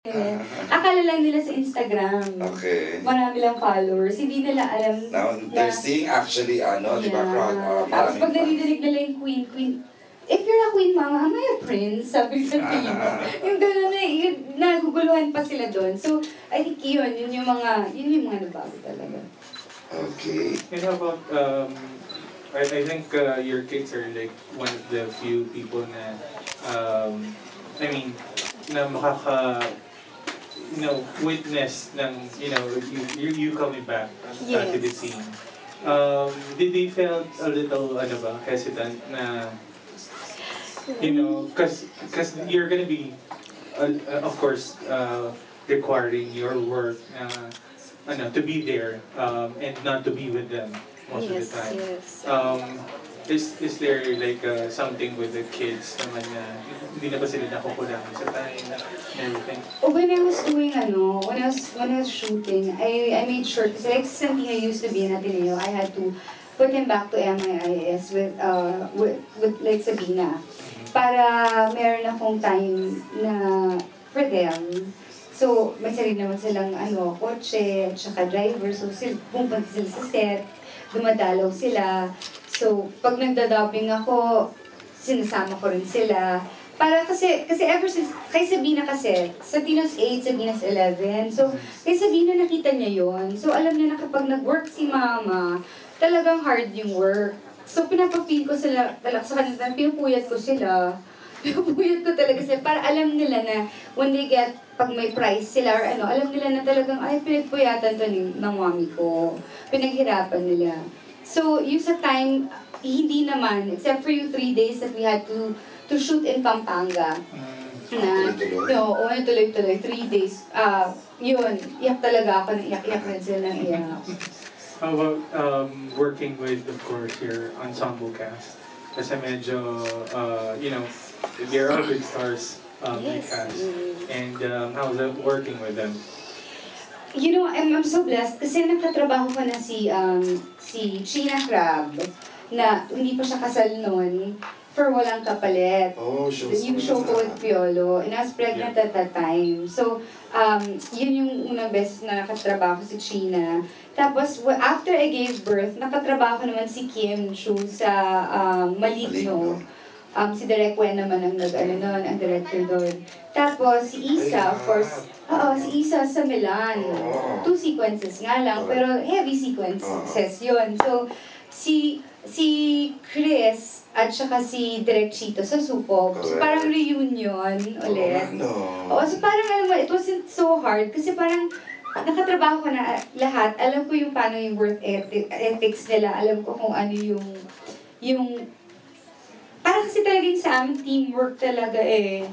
Akala lang nila sa Instagram. Okay. Marami lang followers. Hindi nila alam Now, they're seeing actually, di ba, tapos pag narinig nila yung queen, if you're a queen, mama, am I a prince? Sabi sa Pino. Yung gano'n na, naguguluhan pa sila doon. So, I think yun yung mga nabago talaga. Okay. And how about, I think your kids are like one of the few people na, na witness ng, you coming back to the scene. Did they felt a little, hesitant na, because you're gonna be, of course, requiring your work, to be there, and not to be with them most of the time. Yes. Is there like something with the kids naman na hindi na ba sila nakukulangan sa time and everything? When I was doing when I was shooting, I made sure, kasi like something I used to be in Ateneo, I had to put him back to MIIS with like Sabina, para meron akong time na for them. So, may sarili naman silang kotse, at saka driver, so pumunta sila sa set, dumadalaw sila. So, pag nagda-dubbing ako, sinasama ko rin sila. Para kasi ever since, kay Sabina kasi, Sabina's 8, Sabina's 11. So, kay Sabina nakita niya yon. So, alam niya na kapag nag-work si mama, talagang hard yung work. So, pinapafeel ko sila, talaga sa kanila, pinupuyat ko sila. Pinupuyat ko talaga sila, para alam nila na when they get, pag may prize sila or alam nila na talagang, ay, pinagpuyatan to ng mami ko. Pinaghirapan nila. So, yung sa time, hindi naman, except for yung 3 days that we had to shoot in Pampanga. Tuloy-tuloy, 3 days. Yun, iyak talaga ako, iyak rin sila ng iyak. How about working with, of course, your ensemble cast? Kasi medyo, they're all big stars in cast. And how's it working with them? I'm so blessed kasi nakatrabaho ko na si China Crab na hindi pa siya kasal noon for Walang Kapalit. Oh, yung show ko with Piolo. And I was pregnant at that time. So, yun yung unang beses na nakatrabaho si China. Tapos, after I gave birth, nakatrabaho naman si Kim Chu sa Maligno. Si Direk Wen naman ang ang director doon. Tapos, si Isa, of course, si Isa sa Milan. 2 sequences nga lang, pero heavy sequences yun. So, si Chris at saka si Direk Chito sa Supog. So, parang reunion ulit. So parang it wasn't so hard kasi parang nakatrabaho ko na lahat. Alam ko yung paano yung work ethics nila. Alam ko kung ano yung parang kasi talagang sa amin, teamwork talaga eh.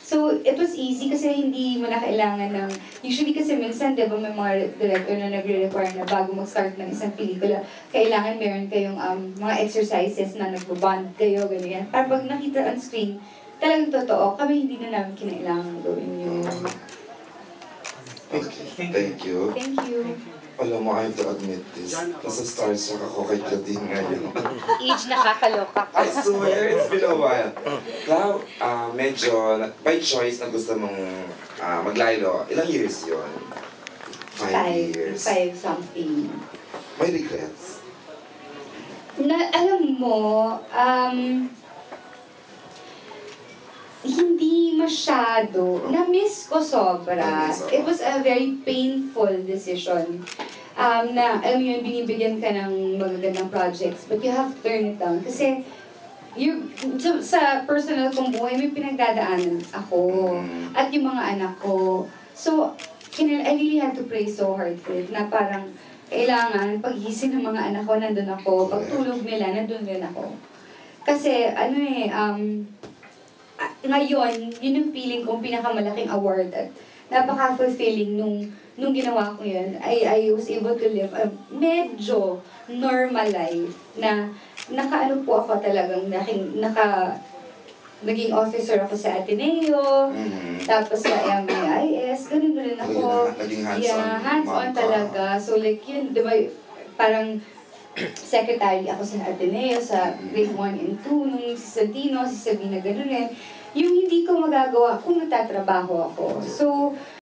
So, it was easy kasi hindi mo na kailangan ng... Usually kasi minsan, di ba, may mga director na nagre-require na bago mag-start ng isang pelikula, kailangan meron kayong mga exercises na nag-bond kayo, ganyan. Para pag nakita on screen, talagang totoo, kami hindi na namin kinailangan gawin yun. Okay, thank you. Thank you. Alam mo, I have to admit this. Nasa starstruck ako kay Claudine ngayon. Age nakakaloka ka. I swear, it's been a while. Clau, medyo, by choice na gusto mong maglaylo, ilang years yun? 5 years. 5 something. May regrets? Alam mo, hindi masyado. Na-miss ko sobra. It was a very painful decision. Na, alam mo yun, binibigyan ka ng magagandang projects, but you have to turn it down. Kasi, sa personal kong buhay, may pinagdadaanan ako. At yung mga anak ko. So, I really had to pray so hard for it, na parang, kailangan, pag-gising ng mga anak ko, nandun ako. Pagtulog nila, nandun din ako. Kasi, ngayon, yun yung feeling kong pinakamalaking award at napaka-fulfilling nung ginawa ko yun. I was able to live a medyo normal life na nakaano po ako talagang naging officer ako sa Ateneo, tapos sa MIIS, ganun ako. Naging hands-on. Yeah, hands-on talaga. So like yun, di ba, parang secretary ako sa Ateneo, sa grade 1 and 2, nung si Santino, si Sabina, gano'n rin. Yung hindi ko magagawa kung nagtatrabaho ako. So,